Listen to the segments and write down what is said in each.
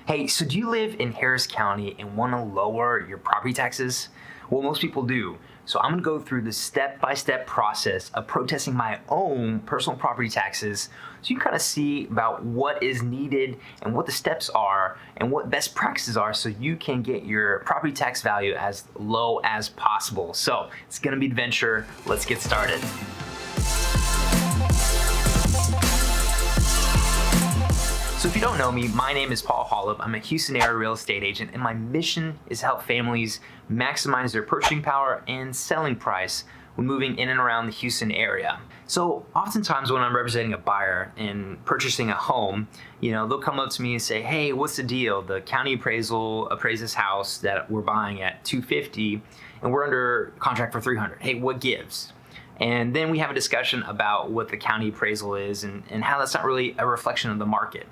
Hey, so do you live in Harris County and want to lower your property taxes? Well, most people do. So I'm gonna go through the step-by-step process of protesting my own personal property taxes so you kind of see about what is needed and what the steps are and what best practices are so you can get your property tax value as low as possible. So it's gonna be an adventure. Let's get started. So if you don't know me, my name is Paul Hollop. I'm a Houston area real estate agent, and my mission is to help families maximize their purchasing power and selling price when moving in and around the Houston area. So oftentimes when I'm representing a buyer and purchasing a home, they'll come up to me and say, hey, what's the deal? The county appraisal appraised this house that we're buying at $250 and we're under contract for $300. Hey, what gives? And then we have a discussion about what the county appraisal is and how that's not really a reflection of the market.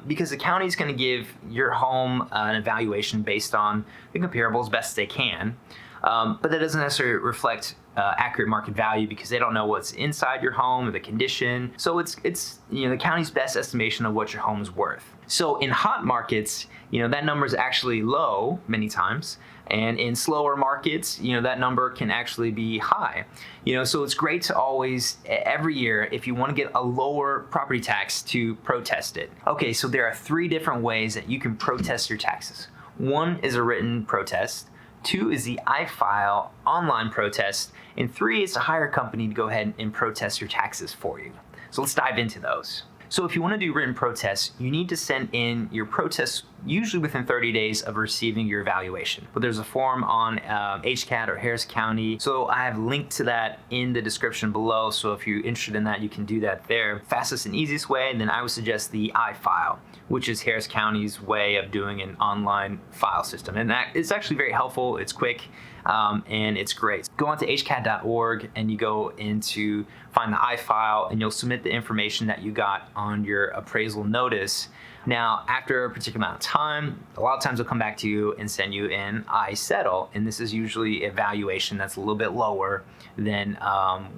Because the county is going to give your home an evaluation based on the comparables best they can, but that doesn't necessarily reflect accurate market value because they don't know what's inside your home or the condition. So it's the county's best estimation of what your home is worth. So in hot markets, that number is actually low many times. And in slower markets, that number can actually be high. So it's great to always, every year, if you want to get a lower property tax, to protest it. Okay, so there are 3 different ways that you can protest your taxes. 1 is a written protest. 2 is the iFile online protest. And 3 is to hire a company to go ahead and protest your taxes for you. So let's dive into those. So if you want to do written protests, you need to send in your protests usually within 30 days of receiving your evaluation. But there's a form on HCAD or Harris County. So I have linked to that in the description below. So if you're interested in that, you can do that there. Fastest and easiest way, and then I would suggest the iFile, which is Harris County's way of doing an online file system. And that is actually very helpful. It's quick. And it's great. Go on to hcad.org and you go into find the iFile and you'll submit the information that you got on your appraisal notice. Now, after a particular amount of time, a lot of times they'll come back to you and send you an I-settle, and this is usually a valuation that's a little bit lower than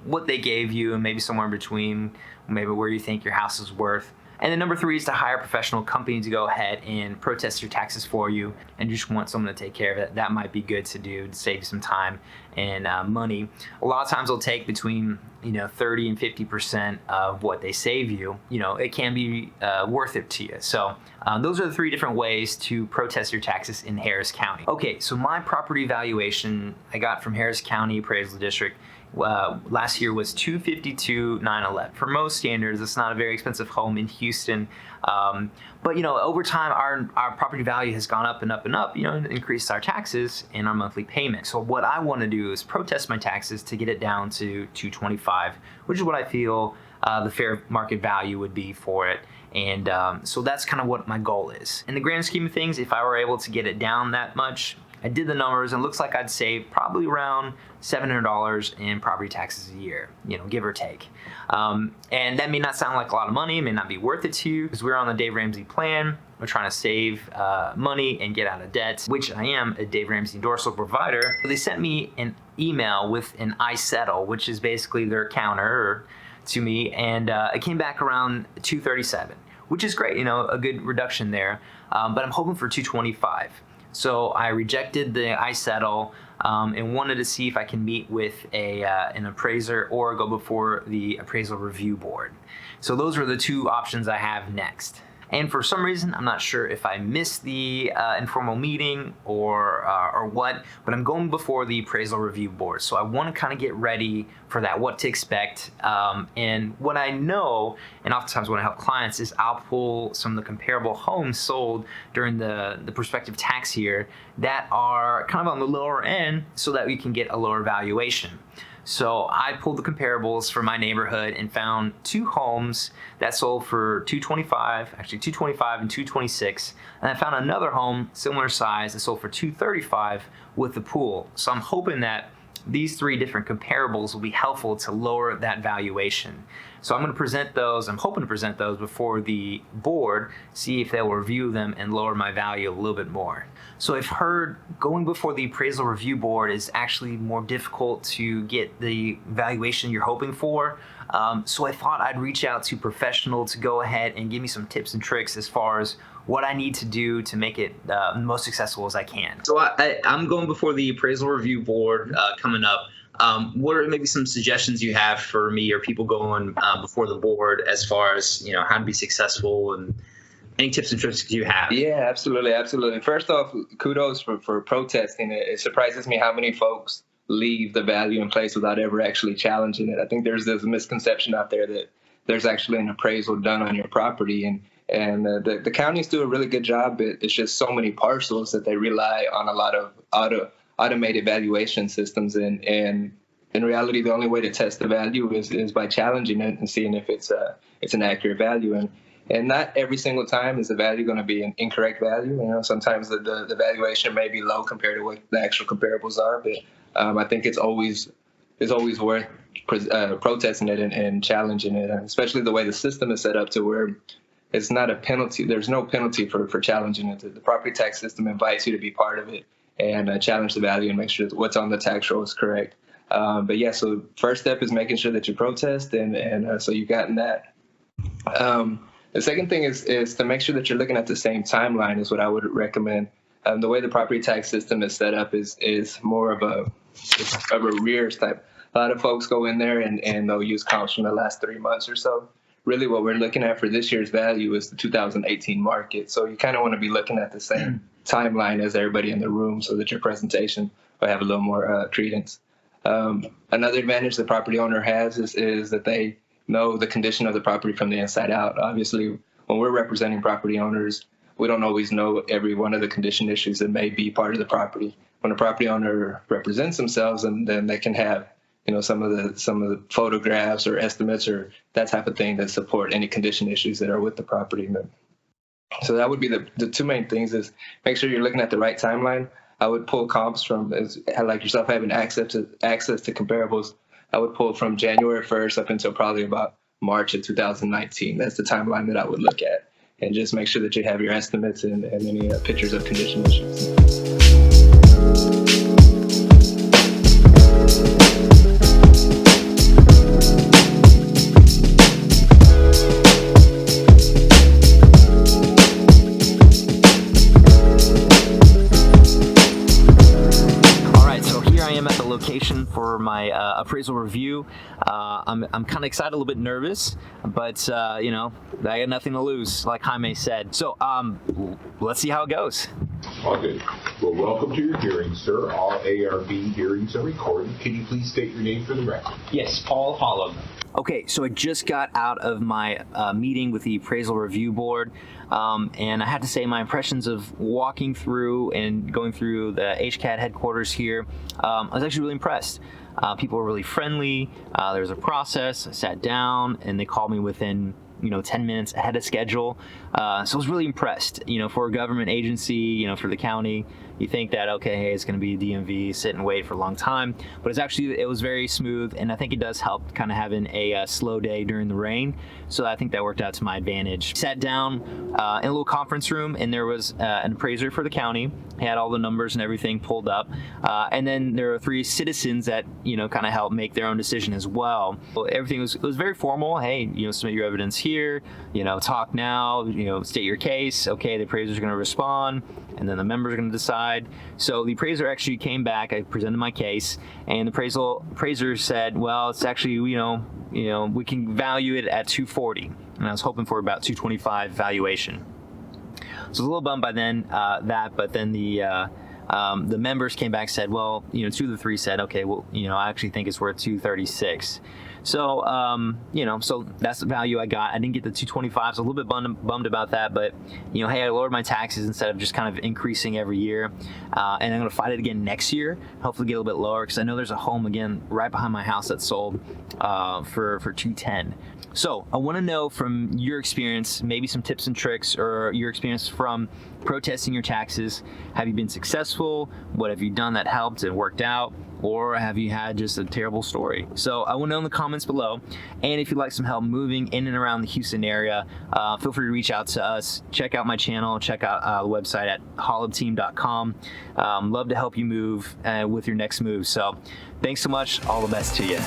what they gave you, and maybe somewhere in between, maybe where you think your house is worth. And then number 3 is to hire a professional company to go ahead and protest your taxes for you, and you just want someone to take care of it. That might be good to do to save you some time and money. A lot of times they'll take between 30 and 50% of what they save you. It can be worth it to you. So those are the 3 different ways to protest your taxes in Harris County. Okay, so my property valuation I got from Harris County Appraisal District last year was $252,911. For most standards, it's not a very expensive home in Houston. But over time, our property value has gone up and up and up, and increased our taxes and our monthly payment. So what I want to do is protest my taxes to get it down to $225, which is what I feel the fair market value would be for it. And so that's kind of what my goal is. In the grand scheme of things, if I were able to get it down that much, I did the numbers and it looks like I'd save probably around $700 in property taxes a year, give or take. And that may not sound like a lot of money, it may not be worth it to you because we're on the Dave Ramsey plan. We're trying to save money and get out of debt, which I am a Dave Ramsey endorsable provider. They sent me an email with an I-settle, which is basically their counter to me, and it came back around $237, which is great, a good reduction there. But I'm hoping for $225. So I rejected the I-settle and wanted to see if I can meet with an appraiser or go before the appraisal review board. So those are the 2 options I have next. And for some reason, I'm not sure if I missed the informal meeting or what, but I'm going before the appraisal review board. So I want to kind of get ready for that, what to expect. And what I know, and oftentimes when I help clients, is I'll pull some of the comparable homes sold during the prospective tax year that are kind of on the lower end so that we can get a lower valuation. So I pulled the comparables for my neighborhood and found 2 homes that sold for $225, actually $225 and $226. And I found another home similar size that sold for $235 with the pool. So I'm hoping that these 3 different comparables will be helpful to lower that valuation. So I'm going to present those. I'm hoping to present those before the board, see if they'll review them and lower my value a little bit more. So I've heard going before the appraisal review board is actually more difficult to get the valuation you're hoping for. So I thought I'd reach out to a professional to go ahead and give me some tips and tricks as far as what I need to do to make it the most successful as I can. So I'm going before the appraisal review board coming up. What are maybe some suggestions you have for me or people going before the board as far as, how to be successful, and any tips and tricks you have? Yeah, absolutely. First off, kudos for protesting it. It surprises me how many folks leave the value in place without ever actually challenging it. I think there's this misconception out there that there's actually an appraisal done on your property, and the counties do a really good job. It's just so many parcels that they rely on a lot of automated valuation systems, and in reality, the only way to test the value is by challenging it and seeing if it's an accurate value. And not every single time is the value going to be an incorrect value. Sometimes the valuation may be low compared to what the actual comparables are, but I think it's always worth protesting it and challenging it, especially the way the system is set up to where it's not a penalty. There's no penalty for challenging it. The property tax system invites you to be part of it and challenge the value and make sure that what's on the tax roll is correct. But yeah, so first step is making sure that you protest, and so you've gotten that. The second thing is to make sure that you're looking at the same timeline is what I would recommend. The way the property tax system is set up is more of a arrears type. A lot of folks go in there and they'll use comps from the last 3 months or so. Really what we're looking at for this year's value is the 2018 market. So you kind of want to be looking at the same timeline as everybody in the room so that your presentation will have a little more credence. Another advantage the property owner has is that they know the condition of the property from the inside out. Obviously, when we're representing property owners, we don't always know every one of the condition issues that may be part of the property. When a property owner represents themselves, and then they can have some of the photographs or estimates or that type of thing that support any condition issues that are with the property. So that would be the two main things: is make sure you're looking at the right timeline. I would pull comps from, like yourself having access to comparables. I would pull from January 1st up until probably about March of 2019. That's the timeline that I would look at, and just make sure that you have your estimates and any pictures of condition issues. For my appraisal review. I'm kind of excited, a little bit nervous, but I got nothing to lose, like Jaime said. So let's see how it goes. Okay. Well, welcome to your hearing, sir. All ARB hearings are recorded. Can you please state your name for the record? Yes, Paul Holub. Okay, so I just got out of my meeting with the appraisal review board, and I had to say my impressions of walking through and going through the HCAD headquarters here, I was actually really impressed. People were really friendly. There was a process. I sat down, and they called me within 10 minutes ahead of schedule. So I was really impressed. For a government agency, for the county, you think that, okay, hey, it's going to be a DMV, sit and wait for a long time. But it was very smooth, and I think it does help kind of having a slow day during the rain. So I think that worked out to my advantage. Sat down in a little conference room, and there was an appraiser for the county. He had all the numbers and everything pulled up. And then there are 3 citizens that, kind of help make their own decision as well. Everything was very formal. Hey, submit your evidence here, talk now, state your case. Okay, the appraiser's going to respond, and then the members are going to decide. So the appraiser actually came back. I presented my case, and the appraiser said, well, it's actually, we can value it at $240, and I was hoping for about $225 valuation. So I was a little bummed by then but then the members came back and said, well, 2 of the 3 said, okay, well, I actually think it's worth $236. So, so that's the value I got. I didn't get the 225, so a little bit bummed about that, but, hey, I lowered my taxes instead of just kind of increasing every year. And I'm going to fight it again next year, hopefully get a little bit lower, because I know there's a home again right behind my house that sold for $210. So I want to know from your experience, maybe some tips and tricks or your experience from protesting your taxes. Have you been successful? What have you done that helped and worked out? Or have you had just a terrible story? So I want to know in the comments below. And if you'd like some help moving in and around the Houston area, feel free to reach out to us. Check out my channel. Check out the website at holubteam.com. Love to help you move with your next move. So thanks so much. All the best to you.